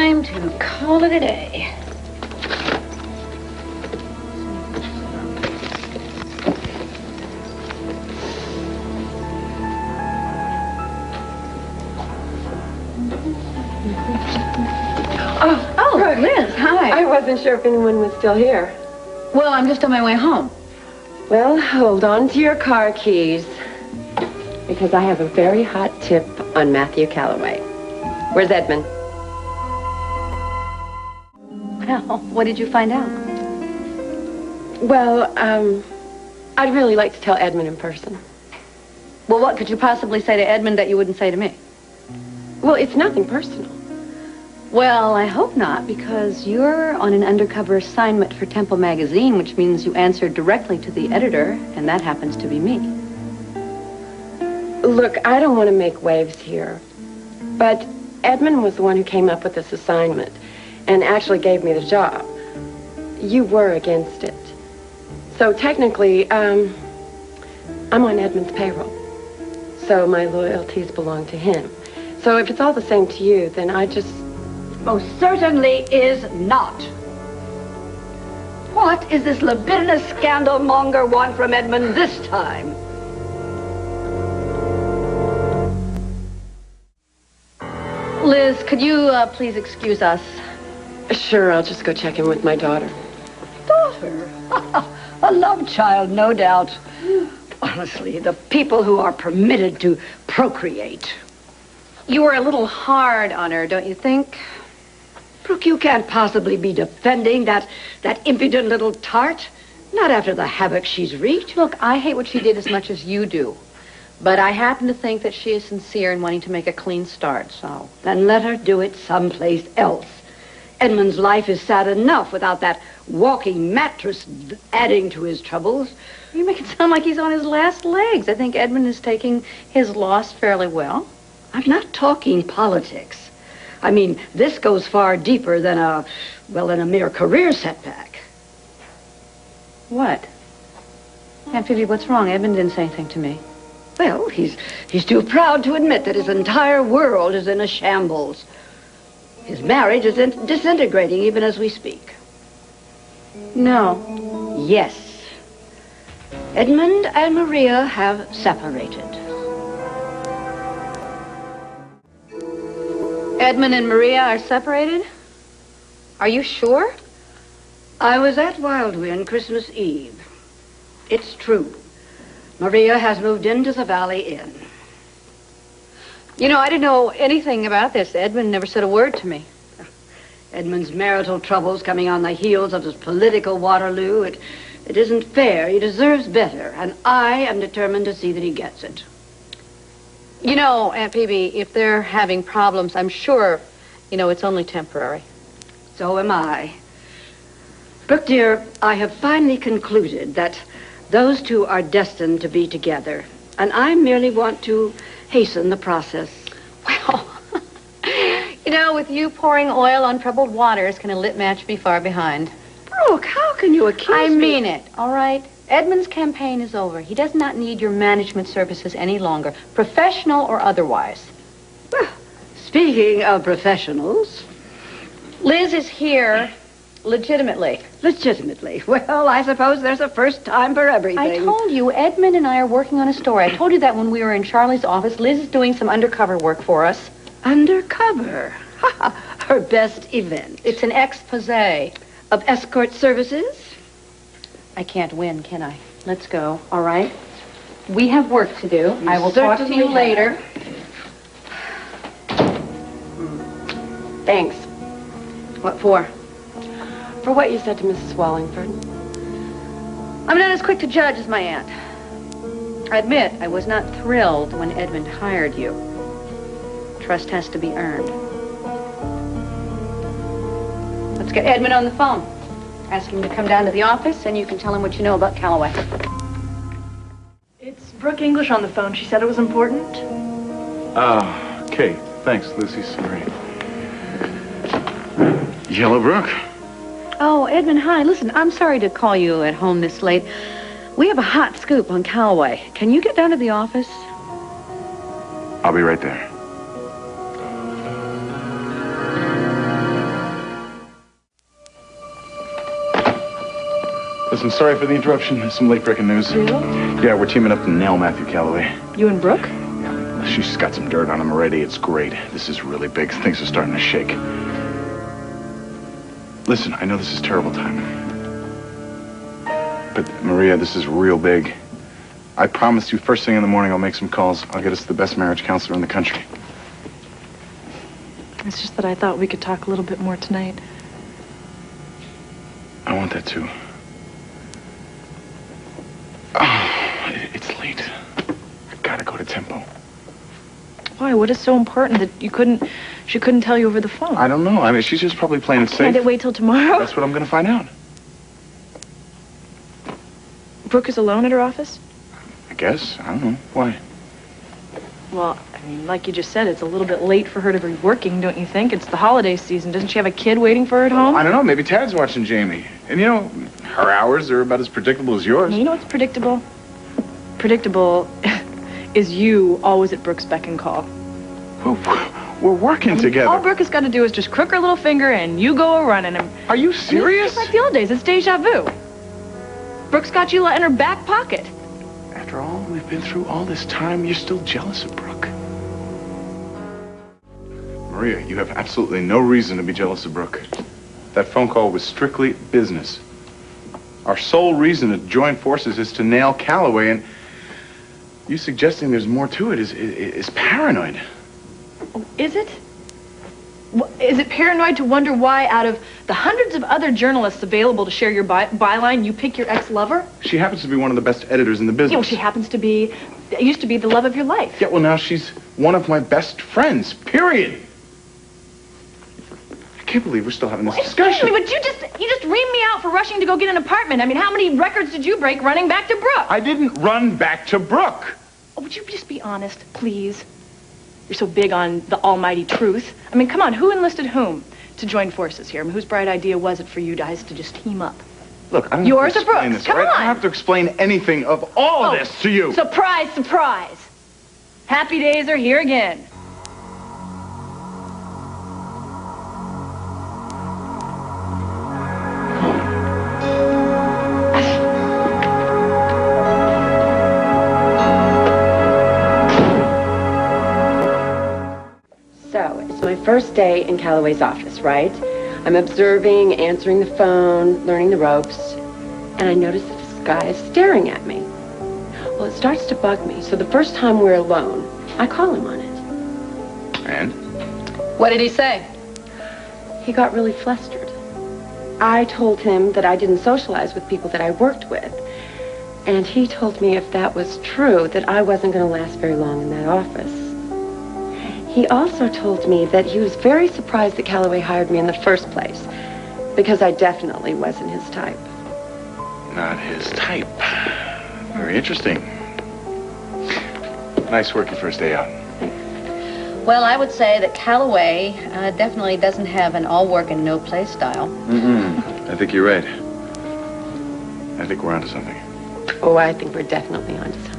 time to call it a day. Oh, Brooke. Liz, hi. I wasn't sure if anyone was still here. Well, I'm just on my way home. Well, hold on to your car keys, because I have a very hot tip on Matthew Callaway. Where's Edmund? Well, what did you find out? Well, I'd really like to tell Edmund in person. Well, what could you possibly say to Edmund that you wouldn't say to me? Well, it's nothing personal. Well, I hope not, because you're on an undercover assignment for Temple magazine, which means you answer directly to the editor, and that happens to be me. Look, I don't want to make waves here, but Edmund was the one who came up with this assignment and actually gave me the job. You were against it. So technically, I'm on Edmund's payroll. So my loyalties belong to him. So if it's all the same to you, then I just... Most certainly is not. What is this libidinous scandal monger want from Edmund this time? Liz, could you please excuse us? Sure, I'll just go check in with my daughter. Daughter? A love child, no doubt. Honestly, the people who are permitted to procreate. You were a little hard on her, don't you think? Brooke, you can't possibly be defending that impudent little tart. Not after the havoc she's wreaked. Look, I hate what she did as much as you do. But I happen to think that she is sincere in wanting to make a clean start, so... Then let her do it someplace else. Edmund's life is sad enough without that walking mattress adding to his troubles. You make it sound like he's on his last legs. I think Edmund is taking his loss fairly well. I'm not talking politics. I mean, this goes far deeper than a mere career setback. What? Aunt Phoebe, what's wrong? Edmund didn't say anything to me. Well, he's too proud to admit that his entire world is in a shambles. His marriage is disintegrating even as we speak. No. Yes. Edmund and Maria have separated. Edmund and Maria are separated? Are you sure? I was at Wildwind Christmas Eve. It's true. Maria has moved into the Valley Inn. You know, I didn't know anything about this. Edmund never said a word to me. Edmund's marital troubles coming on the heels of his political Waterloo. It isn't fair. He deserves better, and I am determined to see that he gets it. You know, Aunt Phoebe, if they're having problems, I'm sure, it's only temporary. So am I. Brooke, dear, I have finally concluded that those two are destined to be together, and I merely want to hasten the process. Well, with you pouring oil on troubled waters, can a lit match be far behind? Brooke, how can you accuse me? I mean it, all right? Edmund's campaign is over. He does not need your management services any longer, professional or otherwise. Well, speaking of professionals... Liz is here legitimately. Legitimately? Well, I suppose there's a first time for everything. I told you, Edmund and I are working on a story. I told you that when we were in Charlie's office. Liz is doing some undercover work for us. Undercover? Her best event. It's an exposé. Of escort services? I can't win, can I? Let's go, all right? We have work to do. I will talk to you later. Thanks. What for? For what you said to Mrs. Wallingford. I'm not as quick to judge as my aunt. I admit I was not thrilled when Edmund hired you. Trust has to be earned. Let's get Edmund on the phone. Ask him to come down to the office, and you can tell him what you know about Callaway. It's Brooke English on the phone. She said it was important. Okay. Thanks, Lucy. Sorry. Yellow Brooke? Oh, Edmund, hi. Listen, I'm sorry to call you at home this late. We have a hot scoop on Callaway. Can you get down to the office? I'll be right there. Listen, sorry for the interruption. There's some late-breaking news. Really? Yeah, we're teaming up to nail Matthew Callaway. You and Brooke? Yeah, she's got some dirt on him already. It's great. This is really big. Things are starting to shake. Listen, I know this is terrible timing. But, Maria, this is real big. I promised you first thing in the morning I'll make some calls. I'll get us the best marriage counselor in the country. It's just that I thought we could talk a little bit more tonight. I want that too. Oh, it's late. I gotta go to Tempo. Why? What is so important that she couldn't tell you over the phone? I don't know. I mean, she's just probably playing it safe. Can't it wait till tomorrow? That's what I'm gonna find out. Brooke is alone at her office? I guess. I don't know. Why? Well, I mean, like you just said, it's a little bit late for her to be working, don't you think? It's the holiday season. Doesn't she have a kid waiting for her at home? I don't know. Maybe Tad's watching Jamie. And, you know, her hours are about as predictable as yours. You know what's predictable? Predictable is you always at Brooke's beck and call. We're working together. All Brooke has got to do is just crook her little finger and you go a-running. Are you serious? It's just like the old days. It's deja vu. Brooke's got you in her back pocket. After all we've been through all this time, you're still jealous of Brooke. Maria, you have absolutely no reason to be jealous of Brooke. That phone call was strictly business. Our sole reason to join forces is to nail Callaway, and you suggesting there's more to it is paranoid. Oh, is it? Is it paranoid to wonder why, out of the hundreds of other journalists available to share your byline, you pick your ex-lover? She happens to be one of the best editors in the business. You know, she happens to be, used to be the love of your life. Yeah, well, now she's one of my best friends, period. I can't believe we're still having this discussion. Excuse me, but you just reamed me out for rushing to go get an apartment. I mean, how many records did you break running back to Brooke? I didn't run back to Brooke. Oh, would you just be honest, please? You're so big on the almighty truth. I mean, come on, who enlisted whom to join forces here? I mean, whose bright idea was it for you guys to just team up? Look, I don't Yours have to or explain Brooke's? this, Come right? on. I don't have to explain anything of all of this to you. Surprise, surprise. Happy days are here again. So, it's my first day in Callaway's office, right? I'm observing, answering the phone, learning the ropes, and I notice that this guy is staring at me. Well, it starts to bug me, so the first time we're alone, I call him on it. And? What did he say? He got really flustered. I told him that I didn't socialize with people that I worked with, and he told me if that was true, that I wasn't going to last very long in that office. He also told me that he was very surprised that Callaway hired me in the first place, because I definitely wasn't his type. Not his type. Very interesting. Nice work your first day out. Well, I would say that Callaway definitely doesn't have an all-work and no-play style. I think you're right. I think we're onto something. Oh, I think we're definitely onto something.